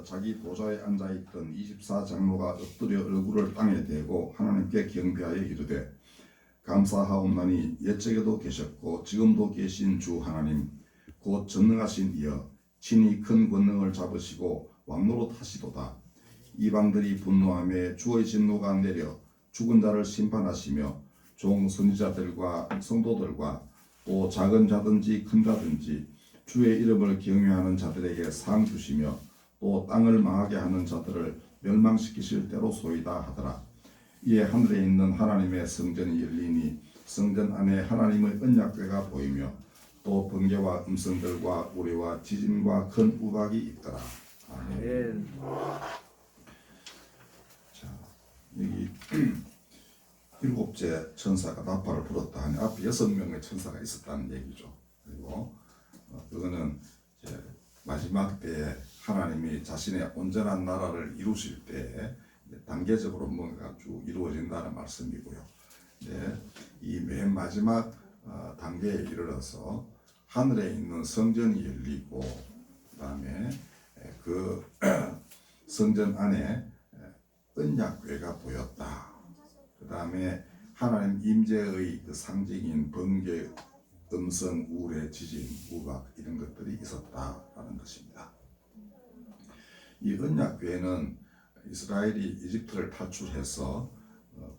자기 보좌에 앉아있던 24장로가 엎드려 얼굴을 땅에 대고 하나님께 경배하여 이르되, 감사하옵나니 옛적에도 계셨고 지금도 계신 주 하나님 곧 전능하신 이여, 친히 큰 권능을 잡으시고 왕노릇 하시도다. 이방들이 분노하며 주의 진노가 내려 죽은 자를 심판하시며 종 선지자들과 성도들과 또 작은 자든지 큰 자든지 주의 이름을 경외하는 자들에게 상 주시며 또 땅을 망하게 하는 자들을 멸망시키실 때로소이다 하더라. 이에 하늘에 있는 하나님의 성전이 열리니 성전 안에 하나님의 언약궤가 보이며 또 번개와 음성들과 우레와 지진과 큰 우박이 있더라. 아멘. 자, 여기 일곱째 천사가 나팔을 불었다 하니 앞에 6명의 천사가 있었다는 얘기죠. 그리고 그거는 이제 마지막 때에 하나님이 자신의 온전한 나라를 이루실 때 단계적으로 뭔가 쭉 이루어진다는 말씀이고요. 이 맨 마지막 단계에 이르러서 하늘에 있는 성전이 열리고, 그 다음에 그 성전 안에 언약궤가 보였다. 그 다음에 하나님 임재의 그 상징인 번개, 음성, 우레, 지진, 우박 이런 것들이 있었다라는 것입니다. 이 언약궤는 이스라엘이 이집트를 탈출해서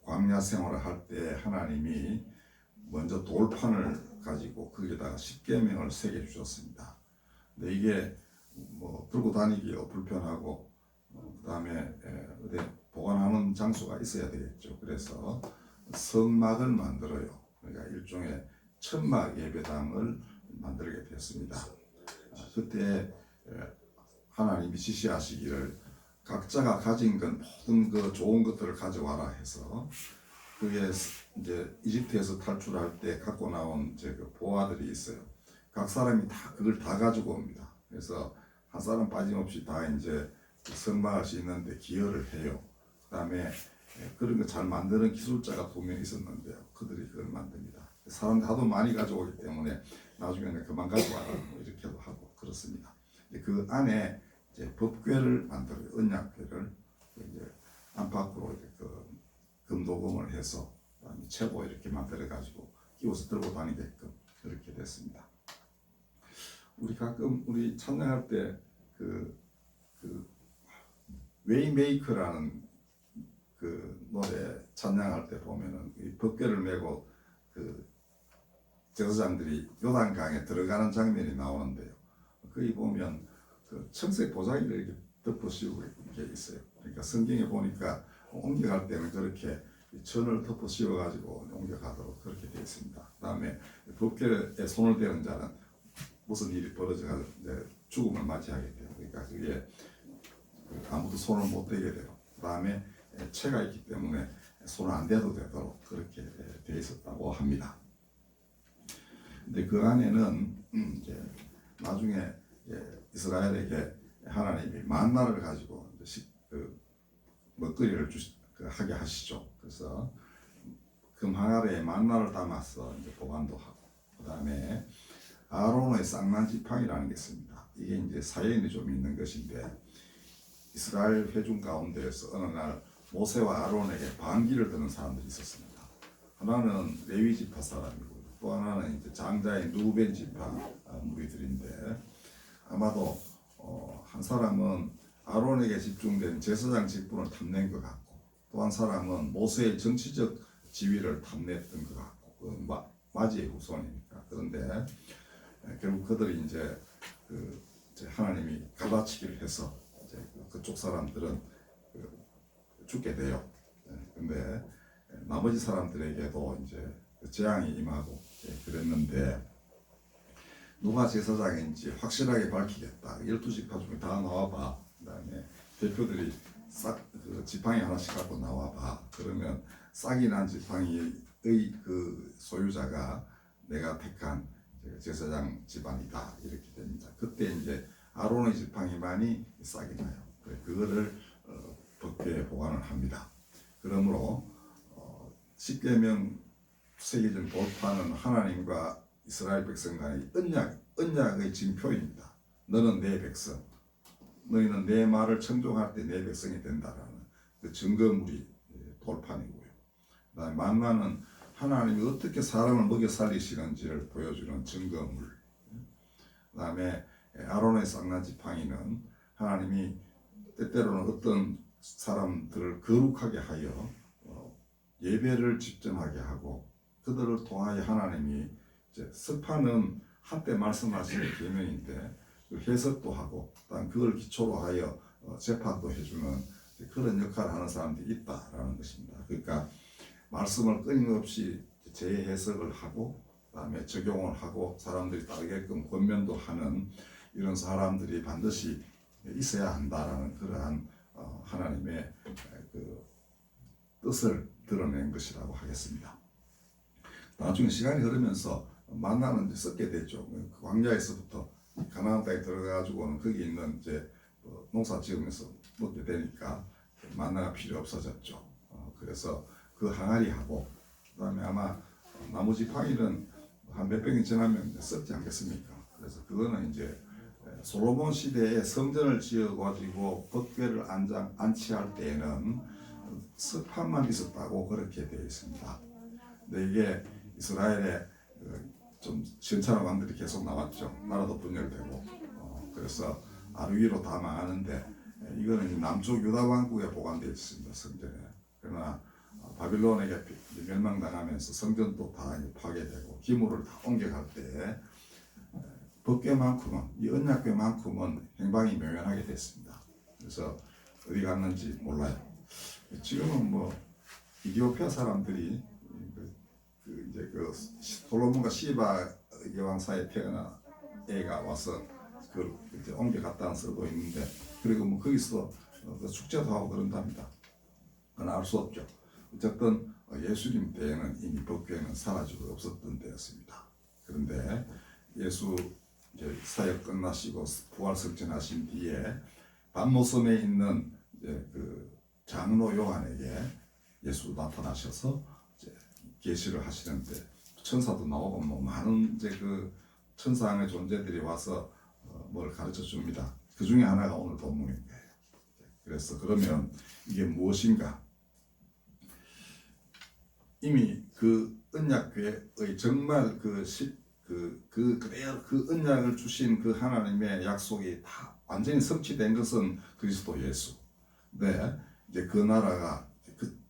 광야 생활을 할 때 하나님이 먼저 돌판을 가지고 거기에다가 십계명을 새겨 주셨습니다. 근데 이게 뭐 들고 다니기가 불편하고 그 다음에 보관하는 장소가 있어야 되겠죠. 그래서 성막을 만들어요. 그러니까 일종의 천막 예배당을 만들게 됐습니다. 그때 하나님이 지시하시기를 각자가 가진 건 모든 그 좋은 것들을 가져와라 해서, 그게 이제 이집트에서 탈출할 때 갖고 나온 이제 그 보화들이 있어요. 각 사람이 다 그걸 다 가지고 옵니다. 그래서 한 사람 빠짐없이 다 이제 성막을 짓는데 기여를 해요. 그다음에 그런 거 잘 만드는 기술자가 2명 있었는데요. 그들이 그걸 만듭니다. 사람들 하도 많이 가져오기 때문에 나중에는 그만 가져와라 뭐 이렇게도 하고 그렇습니다. 그 안에 이제 법궤를 만들어요. 언약궤를 이제 안팎으로 이렇게 그 금도금을 해서 그다음에 채고 이렇게 만들어 가지고 끼워서 들고 다니게끔 그렇게 됐습니다. 우리 가끔 우리 찬양할 때 그 웨이메이커라는 그 노래 찬양할 때 보면은 이 법궤를 메고 그 제사장들이 요단강에 들어가는 장면이 나오는데요. 거기 보면 그 청색 보자기를 이렇게 덮어 씌우고 이렇게 있어요. 그러니까 성경에 보니까 옮겨갈 때는 그렇게 천을 덮어 씌워가지고 옮겨가도록 그렇게 되어 있습니다. 그 다음에 법궤에 손을 대는 자는 무슨 일이 벌어져서 죽음을 맞이하게 돼요. 그러니까 그게 아무도 손을 못 대게 돼요. 그 다음에 채가 있기 때문에 손을 안 대도 되도록 그렇게 되어 있었다고 합니다. 근데 그 안에는 이제 나중에 이스라엘에게 하나님이 만나를 가지고 먹거리를 하게 하시죠. 그래서 금 항아리에 만나를 담아서 이제 보관도 하고, 그 다음에 아론의 쌍난 지팡이라는 게 있습니다. 이게 이제 사연이 좀 있는 것인데, 이스라엘 회중 가운데에서 어느 날 모세와 아론에게 반기를 드는 사람들이 있었습니다. 하나는 레위 지파 사람이고 또 하나는 이제 장자인 루벤 지파 무리들인데, 아마도 한 사람은 아론에게 집중된 제사장 직분을 탐낸 것 같고, 또 한 사람은 모세의 정치적 지위를 탐냈던 것 같고, 마지의 후손이니까. 그런데 결국 그들이 이제 하나님이 갈라치기를 해서 이제 그쪽 사람들은 죽게 돼요. 근데 나머지 사람들에게도 이제 재앙이 임하고 그랬는데, 누가 제사장인지 확실하게 밝히겠다. 12지파 중에 다 나와봐. 그 다음에 대표들이 그 지팡이 하나씩 갖고 나와봐. 그러면 싹이 난 지팡이의 그 소유자가 내가 택한 제사장 집안이다. 이렇게 됩니다. 그때 이제 아론의 지팡이만이 싹이 나요. 그거를 법궤에 보관을 합니다. 그러므로 십계명 새겨진 돌판은 하나님과 이스라엘 백성 간의 언약의 징표입니다. 너는 내 백성, 너희는 내 말을 청종할 때 내 백성이 된다라는 그 증거물이 돌판이고요. 그다음에 만나는 하나님이 어떻게 사람을 먹여 살리시는지를 보여주는 증거물. 그다음에 아론의 쌍난 지팡이는 하나님이 때때로는 어떤 사람들을 거룩하게 하여 예배를 집전하게 하고 그들을 통하여 하나님이 이제 스파는 한때 말씀하신 계명인데 그 해석도 하고 그걸 기초로 하여 재판도 해주는 그런 역할을 하는 사람들이 있다라는 것입니다. 그러니까 말씀을 끊임없이 재해석을 하고 그다음에 적용을 하고 사람들이 따르게끔 권면도 하는 이런 사람들이 반드시 있어야 한다라는 그러한 하나님의 그 뜻을 드러낸 것이라고 하겠습니다. 나중에 시간이 흐르면서 만나는 이제 썩게 됐죠. 광야에서부터 가나안 땅에 들어가가지고는 거기 있는 이제 농사 지으면서 먹게 되니까 만나가 필요 없어졌죠. 그래서 그 항아리하고 그다음에 아마 나무 지팡이는 한 몇 병이 지나면 썩지 않겠습니까? 그래서 그거는 이제 솔로몬 시대에 성전을 지어가지고 법궤를 안치할 때에는 스판만 있었다고 그렇게 되어 있습니다. 근데 이게 이스라엘에 좀 시원찮은 왕들이 계속 나왔죠. 나라도 분열되고 그래서 아르위로 다 망하는데 이거는 남쪽 유다 왕국에 보관되어 있습니다. 성전에. 그러나 바빌론에게 멸망당하면서 성전도 다 파괴되고 기물을 다 옮겨갈 때 법궤만큼은 이 언약궤만큼은 행방이 묘연하게 됐습니다. 그래서 어디 갔는지 몰라요. 지금은 뭐 이디오피아 사람들이 이제 그 솔로몬과 시바 여왕 사이에 태어난 애가 와서 그걸 이제 옮겨갔다는 쓰고 있는데 그리고 뭐 거기서 축제도 하고 그런답니다. 그건 알 수 없죠. 어쨌든 예수님 때에는 이미 법궤는 사라지고 없었던 때였습니다. 그런데 예수 이제 사역 끝나시고 부활승천하신 뒤에 밤모섬에 있는 이제 그 장로 요한에게 예수 나타나셔서 이제 계시를 하시는데 천사도 나오고 뭐 많은 이제 그 천상의 존재들이 와서 뭘 가르쳐 줍니다. 그 중에 하나가 오늘 본문인 거예요. 그래서 그러면 이게 무엇인가? 이미 그 언약궤의 정말 그대로 그 언약을 주신 그 하나님의 약속이 다 완전히 성취된 것은 그리스도 예수. 네, 이제 그 나라가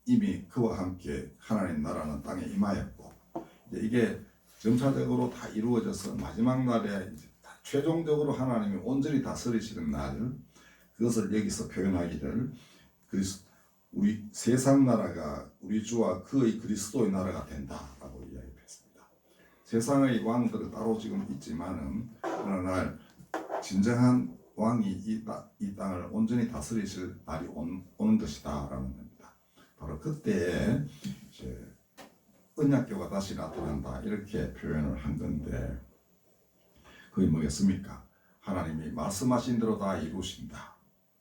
이미 그와 함께 하나님 나라는 땅에 임하였고 이제 이게 점차적으로 다 이루어져서 마지막 날에 이제 최종적으로 하나님이 온전히 다스리시는 날 그것을 여기서 표현하기를 우리 세상 나라가 우리 주와 그의 그리스도의 나라가 된다라고 이야기했습니다. 세상의 왕들은 따로 지금 있지만은 어느 날 진정한 왕이 이 땅을 온전히 다스리실 날이 오는 것이다라는 겁니다. 바로 그때에 이제 언약궤가 다시 나타난다 이렇게 표현을 한 건데 그게 뭐겠습니까? 하나님이 말씀하신 대로 다 이루신다.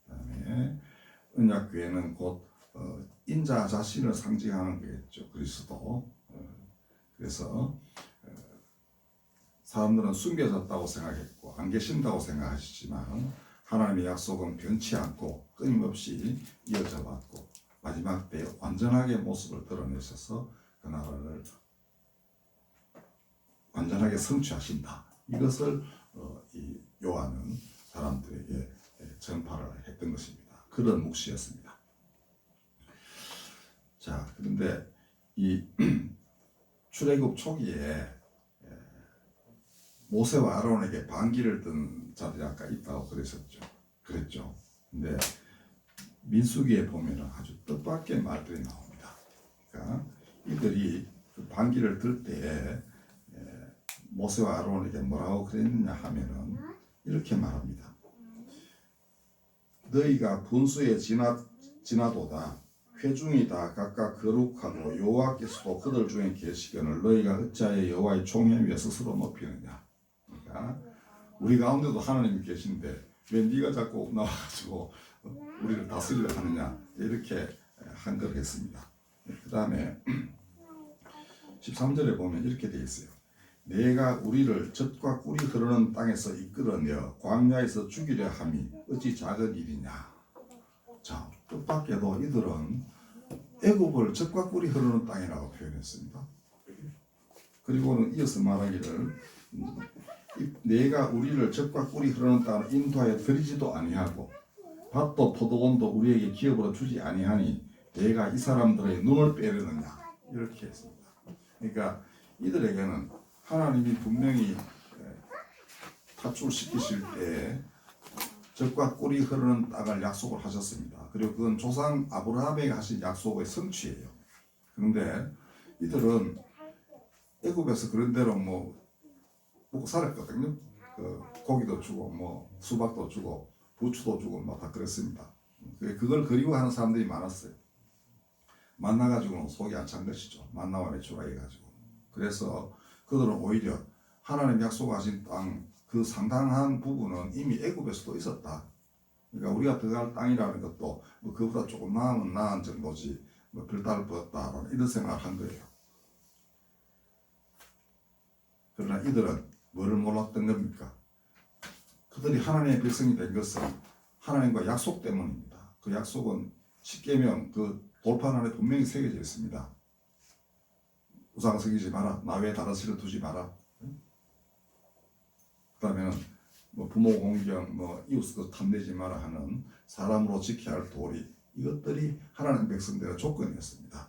그다음에 언약궤는 곧 인자 자신을 상징하는 거겠죠. 그리스도. 그래서 사람들은 숨겨졌다고 생각했고 안 계신다고 생각하시지만 하나님의 약속은 변치 않고 끊임없이 이어져 왔고 마지막 때 완전하게 모습을 드러내셔서 그 나라를 완전하게 성취하신다. 이것을 이 요한은 사람들에게 전파를 했던 것입니다. 그런 묵시였습니다. 자, 그런데 이 출애굽 초기에 모세와 아론에게 반기를 든 자들이 아까 있다고 그랬죠. 근데 민수기에 보면은 아주 뜻밖의 말들이 나옵니다. 그러니까 이들이 그 반기를 들 때에 모세와 아론에게 뭐라고 그랬느냐 하면은 이렇게 말합니다. 너희가 분수에 지나도다 회중이 다 각각 거룩하고 여호와께서도 그들 중에 계시거늘 너희가 어찌하여 여호와의 총회 위에 스스로 높이느냐. 그러니까 우리 가운데도 하나님이 계신데 왜 네가 자꾸 나와가지고 우리를 다스리려 하느냐 이렇게 한 걸 했습니다. 그 다음에 13절에 보면 이렇게 되어 있어요. 내가 우리를 젖과 꿀이 흐르는 땅에서 이끌어내어 광야에서 죽이려 함이 어찌 작은 일이냐. 자, 뜻밖에도 이들은 애굽을 젖과 꿀이 흐르는 땅이라고 표현했습니다. 그리고는 이어서 말하기를 내가 우리를 젖과 꿀이 흐르는 땅으로 인도하여 드리지도 아니하고 밭도 포도원도 우리에게 기업으로 주지 아니하니 내가 이 사람들의 눈을 빼려느냐, 이렇게 했습니다. 그러니까 이들에게는 하나님이 분명히 타출시키실 때 젖과 꿀이 흐르는 땅을 약속을 하셨습니다. 그리고 그건 조상 아브라함에게 하신 약속의 성취예요. 그런데 이들은 애굽에서 그런 대로 먹고 살았거든요. 고기도 주고 수박도 주고 부추도 주고 다 그랬습니다. 그걸 그리워하는 사람들이 많았어요. 만나 가지고는 속이 안 찬 것이죠. 만나와 매출하게 해가지고. 그래서 그들은 오히려 하나님 약속하신 땅 그 상당한 부분은 이미 애굽에서도 있었다. 그러니까 우리가 들어갈 땅이라는 것도 그보다 조금 나은 정도지 별다를 바 없다, 이런 생각을 한 거예요. 그러나 이들은 뭐를 몰랐던 겁니까? 그들이 하나님의 백성이 된 것은 하나님과 약속 때문입니다. 그 약속은 십계명 그 돌판 안에 분명히 새겨져 있습니다. 우상 섬기지 마라. 나 외에 다른 신을 두지 마라. 그 다음에는 부모 공경, 이웃을 탐내지 마라 하는 사람으로 지켜야 할 도리, 이것들이 하나님 백성들의 조건이었습니다.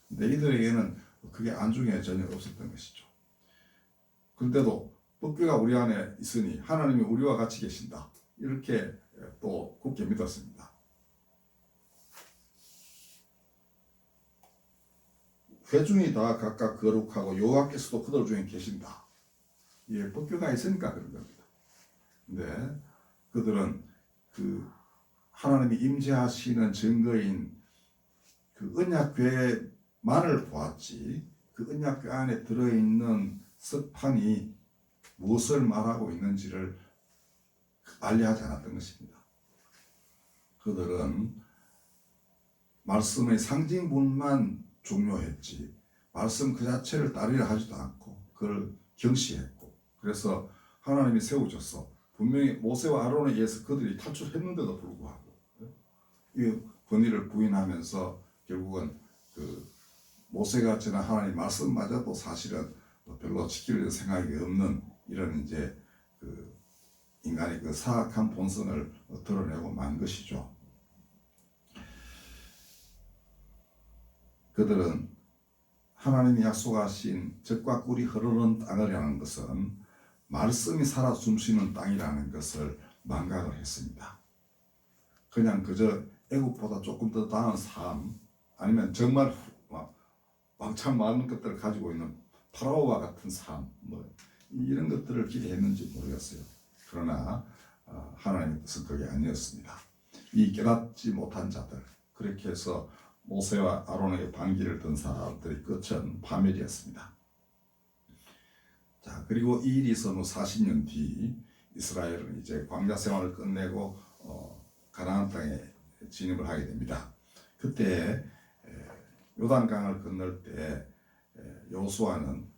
근데 이들에게는 그게 안중에 전혀 없었던 것이죠. 그런데도 법궤가 우리 안에 있으니 하나님이 우리와 같이 계신다, 이렇게 또 굳게 믿었습니다. 회중이 다 각각 거룩하고 여호와께서도 그들 중에 계신다. 예, 법궤가 있으니까 그런 겁니다. 근데 그들은 그 하나님이 임재하시는 증거인 그 언약궤만을 보았지, 그 언약궤 안에 들어있는 석판이 무엇을 말하고 있는지를 알려하지 않았던 것입니다. 그들은 말씀의 상징물만 중요했지 말씀 그 자체를 따르려 하지도 않고 그걸 경시했고, 그래서 하나님이 세우셔서 분명히 모세와 아론에 의해서 그들이 탈출했는데도 불구하고 이 권위를 부인하면서 결국은 그 모세가 전한 하나님 말씀마저도 사실은 별로 지키려는 생각이 없는 이런 이제 그 인간의 그 사악한 본성을 드러내고 만 것이죠. 그들은 하나님이 약속하신 젖과 꿀이 흐르는 땅이라는 것은 말씀이 살아 숨쉬는 땅이라는 것을 망각을 했습니다. 그냥 그저 애국보다 조금 더 나은 삶, 아니면 정말 왕창 많은 것들을 가지고 있는 파라오와 같은 삶, 이런 것들을 기대했는지 모르겠어요. 그러나 하나님의 뜻은 그게 아니었습니다. 이 깨닫지 못한 자들, 그렇게 해서 모세와 아론에게 반기를 든 사람들의 끝은 파멸이었습니다. 자, 그리고 이 일이 있은 후 40년 뒤 이스라엘은 이제 광야 생활을 끝내고 가나안 땅에 진입을 하게 됩니다. 그때 요단강을 건널 때 여호수아는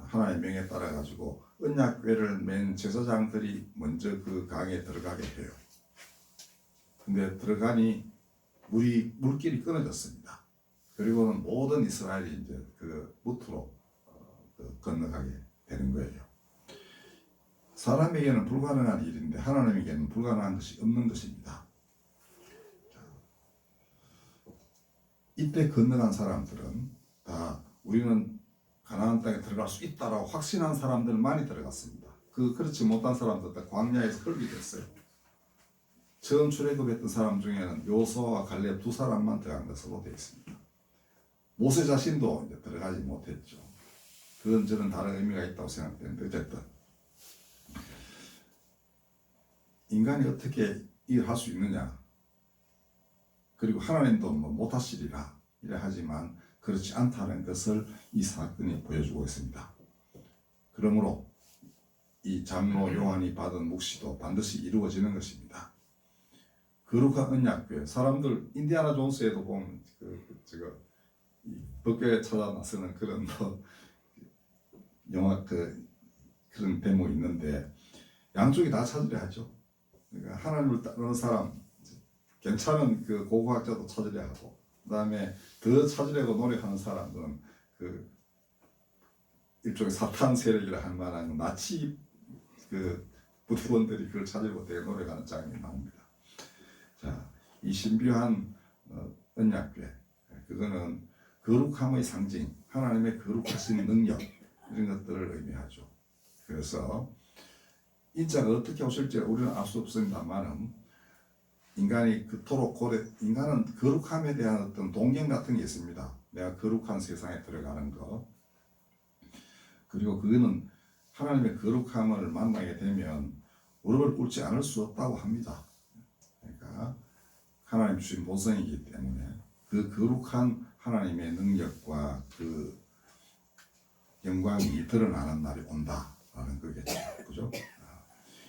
하나님의 명에 따라 가지고 언약궤를 맨 제사장들이 먼저 그 강에 들어가게 해요. 근데 들어가니 물길이 끊어졌습니다. 그리고는 모든 이스라엘이 이제 그 무트로 건너가게 되는 거예요. 사람에게는 불가능한 일인데 하나님에게는 불가능한 것이 없는 것입니다. 이때 건너간 사람들은 다 우리는 가나안 땅에 들어갈 수 있다라고 확신한 사람들만이 들어갔습니다. 그렇지 못한 사람들 광야에서 헐게 됐어요. 처음 출애굽했던 사람 중에는 여호수아와 갈렙 두 사람만 들어간 것으로 되어 있습니다. 모세 자신도 이제 들어가지 못했죠. 그건 저는 다른 의미가 있다고 생각되는데, 어쨌든 인간이 어떻게 일할 수 있느냐, 그리고 하나님도 못하시리라 이래 하지만 그렇지 않다는 것을 이 사건이 보여주고 있습니다. 그러므로 이 장로 요한이 받은 묵시도 반드시 이루어지는 것입니다. 거룩한 언약궤, 사람들 인디아나 존스에도 보면 이 법궤에 찾아 나서는 그런 영화 그런 대목이 있는데 양쪽이 다 찾으려 하죠. 그러니까 하나님을 따르는 사람, 괜찮은 그 고고학자도 찾으려 하고, 그 다음에 더 찾으려고 노력하는 사람은 그 일종의 사탄 세력이라 할 만한 나치 그 부대원들이 그걸 찾으려고 되게 노력하는 장면이 나옵니다. 자, 이 신비한 언약궤, 그거는 거룩함의 상징, 하나님의 거룩하신 능력, 이런 것들을 의미하죠. 그래서 인자가 어떻게 오실지 우리는 알 수 없습니다만은 인간이 그토록 인간은 거룩함에 대한 어떤 동경 같은 게 있습니다. 내가 거룩한 세상에 들어가는 거. 그리고 그거는 하나님의 거룩함을 만나게 되면 무릎을 꿇지 않을 수 없다고 합니다. 그러니까 하나님 주신 본성이기 때문에 그 거룩한 하나님의 능력과 그 영광이 드러나는 날이 온다라는 거겠죠. 그죠?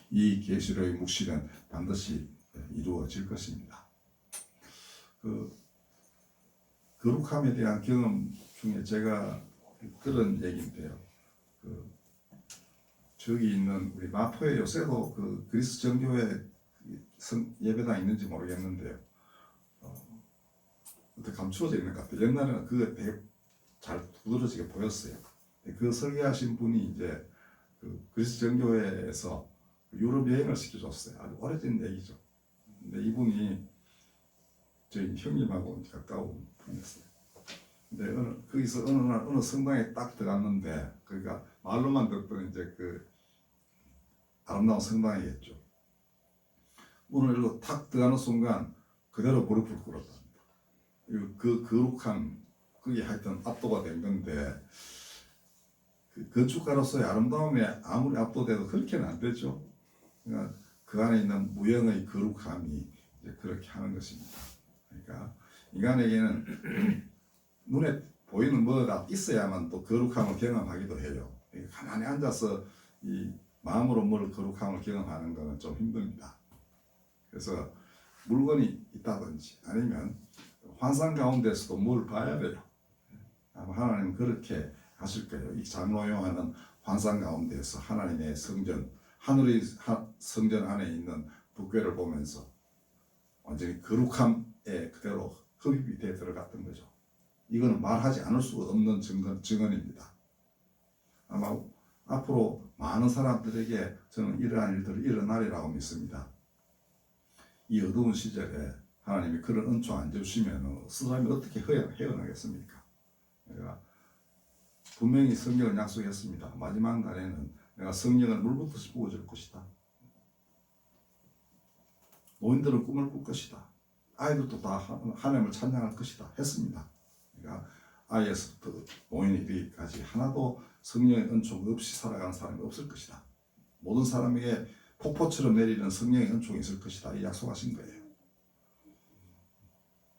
이 계시로의 묵시는 반드시 이루어질 것입니다. 그 거룩함에 대한 경험 중에 제가 그런 얘기인데요. 저기 있는 우리 마포에 요새도 그 그리스 정교회 예배당 있는지 모르겠는데요. 어떻게 감추어져 있는 것 같아요. 옛날에는 그게 되게 잘 두드러지게 보였어요. 그 설계하신 분이 이제 그 그리스 정교회에서 유럽 여행을 시켜줬어요. 아주 오래된 얘기죠. 근데 이분이 저희 형님하고 가까운 분이었어요. 근데 거기서 어느 날 어느 성당에 딱 들어갔는데, 그러니까 말로만 듣던 이제 그 아름다운 성당이겠죠. 문을 열고 탁 들어가는 순간 그대로 무릎을 꿇었답니다. 그 거룩한 그게 하여튼 압도가 된 건데, 그 건축가로서의 아름다움에 아무리 압도돼도 그렇게는 안 되죠. 그러니까 그 안에 있는 무형의 거룩함이 이제 그렇게 하는 것입니다. 그러니까 인간에게는 눈에 보이는 뭐가 있어야만 또 거룩함을 경험하기도 해요. 가만히 앉아서 이 마음으로 뭘 거룩함을 경험하는 것은 좀 힘듭니다. 그래서 물건이 있다든지 아니면 환상 가운데서도 뭘 봐야 돼요. 아마 하나님은 그렇게 하실 거예요. 이 장로용하는 환상 가운데서 하나님의 성전, 하늘의 성전 안에 있는 북궤를 보면서 완전히 거룩함에 그대로 흡입이 되어 들어갔던 거죠. 이거는 말하지 않을 수 없는 증언입니다. 아마 앞으로 많은 사람들에게 저는 이러한 일들이 일어나리라고 믿습니다. 이 어두운 시절에 하나님이 그런 은총 안 주시면 사람이 어떻게 헤어나겠습니까? 그러니까 분명히 성경을 약속했습니다. 마지막 날에는 내가 성령을 물붓듯이 부어줄 것이다. 노인들은 꿈을 꿀 것이다. 아이들도 다 하나님을 찬양할 것이다. 했습니다. 그러니까 아이에서부터 노인에 이르기까지 하나도 성령의 은총 없이 살아가는 사람이 없을 것이다. 모든 사람에게 폭포처럼 내리는 성령의 은총이 있을 것이다. 이 약속하신 거예요.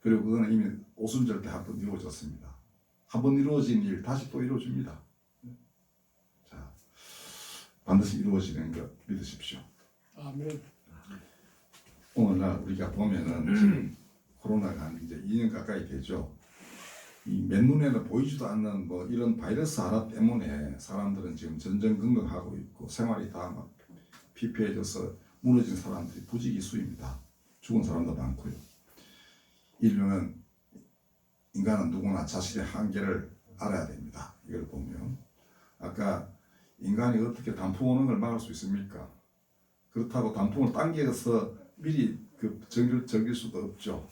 그리고 그거는 이미 오순절 때 한 번 이루어졌습니다. 한 번 이루어진 일 다시 또 이루어집니다. 자, 반드시 이루어지는 것 믿으십시오. 아멘. 오늘날 우리가 보면은 지금 코로나가 한 이제 2년 가까이 되죠. 이 맨눈에는 보이지도 않는 뭐 이런 바이러스 하나 때문에 사람들은 지금 전전긍긍하고 있고 생활이 다 막 피폐해져서 무너진 사람들이 부지기수입니다. 죽은 사람도 많고요. 인류는 인간은 누구나 자신의 한계를 알아야 됩니다. 이걸 보면 아까 인간이 어떻게 단풍 오는 걸 막을 수 있습니까? 그렇다고 단풍을 당겨서 미리 즐길 수도 없죠.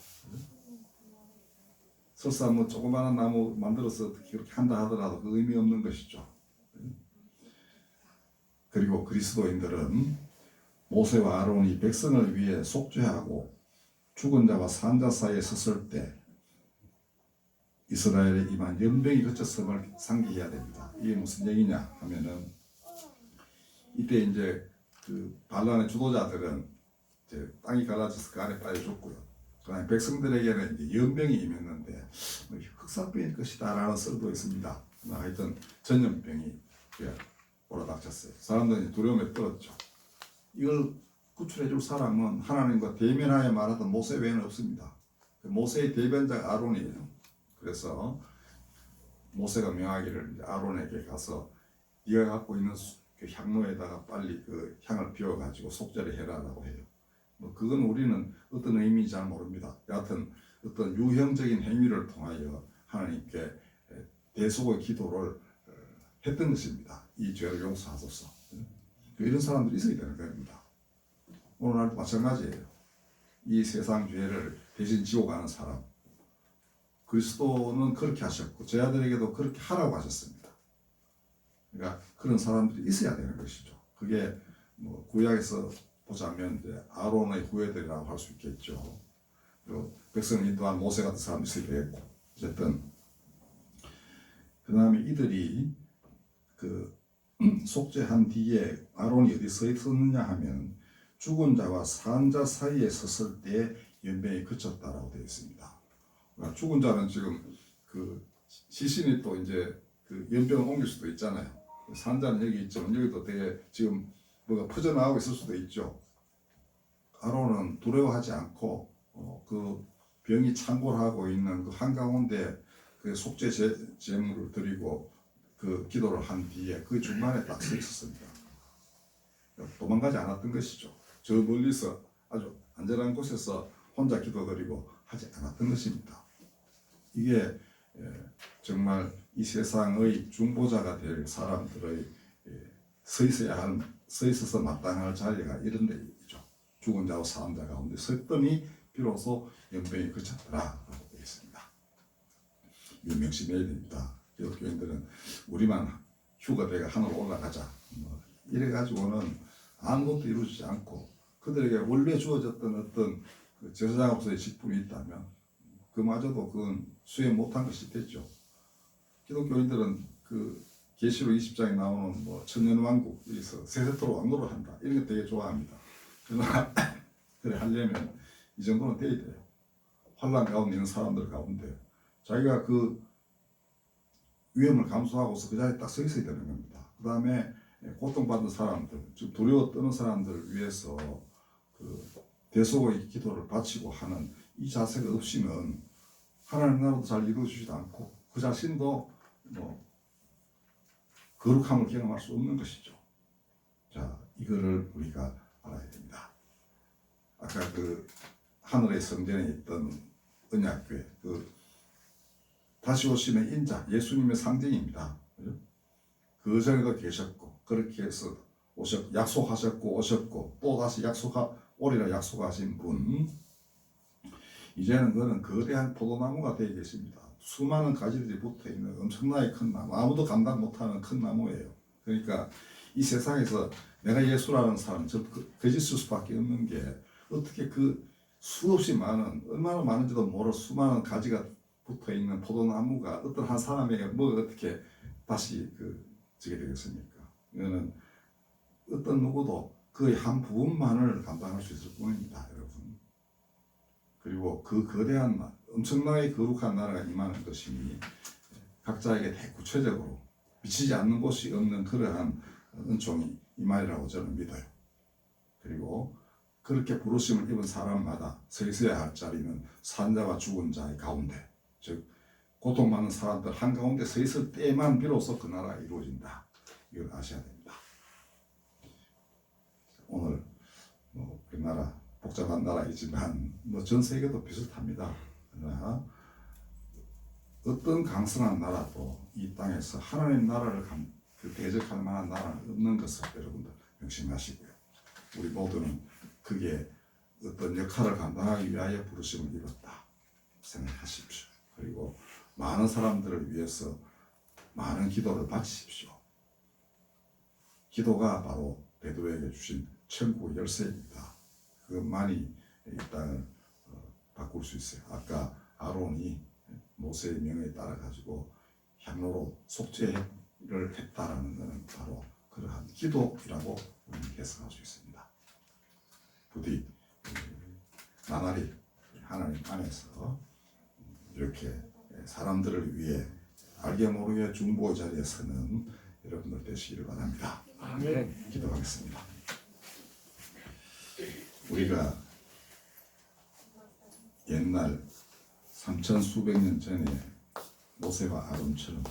설사 뭐 조그마한 나무 만들어서 그렇게 한다 하더라도 그 의미 없는 것이죠. 그리고 그리스도인들은 모세와 아론이 백성을 위해 속죄하고 죽은 자와 산 자 사이에 섰을 때 이스라엘에 임한 연병이 거쳤음을 상기해야 됩니다. 이게 무슨 얘기냐 하면은 이때 이제 그 반란의 주도자들은 이제 땅이 갈라져서 그 안에 빠져 죽고요. 그다음에 백성들에게는 이제 연병이 임했는데 흑사병일 것이다 라는 썰도 있습니다. 하여튼 전염병이 올라닥쳤어요. 사람들이 두려움에 떨었죠. 이걸 구출해 줄 사람은 하나님과 대면하여 말하던 모세 외에는 없습니다. 모세의 대변자 아론이에요. 그래서 모세가 명하기를 아론에게 가서 네가 갖고 있는 그 향로에다가 빨리 그 향을 피워가지고 속죄를 해라라고 해요. 뭐 그건 우리는 어떤 의미인지 잘 모릅니다. 여하튼 어떤 유형적인 행위를 통하여 하나님께 대속의 기도를 했던 것입니다. 이 죄를 용서하소서. 이런 사람들이 있어야 되는 겁니다. 오늘날도 마찬가지예요. 이 세상 죄를 대신 지고 가는 사람, 그리스도는 그렇게 하셨고 제 아들에게도 그렇게 하라고 하셨습니다. 그러니까 그런 사람들이 있어야 되는 것이죠. 그게 뭐 구약에서 보자면 이제 아론의 후예들이라고 할 수 있겠죠. 그리고 백성인 또한 모세 같은 사람이 있어야 되겠고, 어쨌든 그 다음에 이들이 그 속죄한 뒤에 아론이 어디 서 있었느냐 하면 죽은 자와 산 자 사이에 섰을 때 연병이 그쳤다라고 되어 있습니다. 그러니까 죽은 자는 지금 그 시신이 또 이제 그 연병을 옮길 수도 있잖아요. 산 자는 여기 있지만 여기도 되게 지금 뭐가 퍼져나가고 있을 수도 있죠. 아론은 두려워하지 않고 그 병이 창궐하고 있는 그 한가운데 그 속죄 제물을 드리고 그 기도를 한 뒤에 그 중간에 딱 서 있었습니다. 도망가지 않았던 것이죠. 저 멀리서 아주 안전한 곳에서 혼자 기도드리고 하지 않았던 것입니다. 이게 정말 이 세상의 중보자가 될 사람들의 서 있어서 마땅할 자리가 이런 데이죠. 죽은 자와 사는 자 가운데 섰더니 비로소 연병이 그쳤더라라고 되어 있습니다. 명심해야 됩니다. 기독교인들은 우리만 휴가되가 하늘로 올라가자 이래가지고는 아무것도 이루어지지 않고 그들에게 원래 주어졌던 어떤 그 제사장으로서의 직분이 있다면 그마저도 그건 수행 못한 것이 됐죠. 기독교인들은 그 계시록 20장에 나오는 뭐 천년왕국 여기서 세세토록 왕노를 한다 이런 거 되게 좋아합니다. 그러나 그래 하려면 이 정도는 돼야 돼요. 환난 가운데 있는 사람들 가운데 자기가 그 위험을 감수하고서 그 자리에 딱 서 있어야 되는 겁니다. 그 다음에 고통받는 사람들, 즉 두려워 떠는 사람들을 위해서 그 대속의 기도를 바치고 하는 이 자세가 없이는 하나님 나라도 잘 이루어지지도 않고 그 자신도 뭐 거룩함을 경험할 수 없는 것이죠. 자, 이거를 우리가 알아야 됩니다. 아까 그 하늘의 성전에 있던 언약궤, 그 다시 오시는 인자, 예수님의 상징입니다. 그 전에도 계셨고 그렇게 해서 약속하셨고 오셨고 또 다시 오리라 약속하신 분, 이제는 그는 거대한 포도나무가 되어 계십니다. 수많은 가지들이 붙어있는 엄청나게 큰 나무, 아무도 감당 못하는 큰 나무예요. 그러니까 이 세상에서 내가 예수라는 사람, 거짓일 수밖에 없는 게 어떻게 그 수없이 많은, 얼마나 많은지도 모를 수많은 가지가 붙어있는 포도나무가 어떤 한 사람에게 뭐 어떻게 다시 지게 되겠습니까? 이거는 어떤 누구도 그의 한 부분만을 감당할 수 있을 뿐입니다, 여러분. 그리고 그 거대한 엄청나게 거룩한 나라가 임하는 것이니 각자에게 구체적으로 미치지 않는 곳이 없는 그러한 은총이 임하리라고 저는 믿어요. 그리고 그렇게 부르심을 입은 사람마다 서 있어야 할 자리는 산자와 죽은 자의 가운데, 즉 고통받는 사람들 한가운데 서 있을 때만 비로소 그 나라가 이루어진다. 이걸 아셔야 됩니다. 오늘 우리나라 복잡한 나라이지만 전 세계도 비슷합니다. 그러나 어떤 강성한 나라도 이 땅에서 하나님 나라를 대적할 만한 나라는 없는 것을 여러분들 명심하시고요. 우리 모두는 그게 어떤 역할을 감당하기 위하여 부르심을 입었다 생각하십시오. 그리고 많은 사람들을 위해서 많은 기도를 바치십시오. 기도가 바로 베드로에게 주신 천국 열쇠입니다. 그것만이 이 땅을 바꿀 수 있어요. 아까 아론이 모세의 명에 따라 가지고 향로로 속죄를 했다라는 것은 바로 그러한 기도라고 우리는 해석할 수 있습니다. 부디 나날이 하나님 안에서 이렇게 사람들을 위해 알게 모르게 중보 자리에 서는 여러분들 되시기를 바랍니다. 아멘. 기도하겠습니다. 우리가 옛날 3천 수백 년 전에 모세와 아론처럼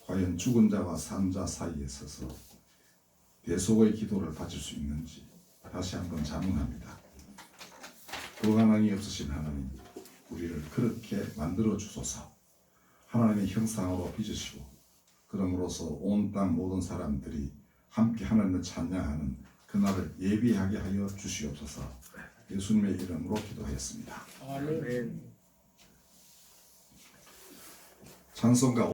과연 죽은 자와 산 자 사이에 서서 대속의 기도를 바칠 수 있는지 다시 한번 자문합니다. 불가능이 없으신 하나님, 우리를 그렇게 만들어 주소서. 하나님의 형상으로 빚으시고 그럼으로써 온 땅 모든 사람들이 함께 하나님을 찬양하는 그날을 예비하게 하여 주시옵소서. 예수님의 이름으로 기도하였습니다. 아멘. 찬송가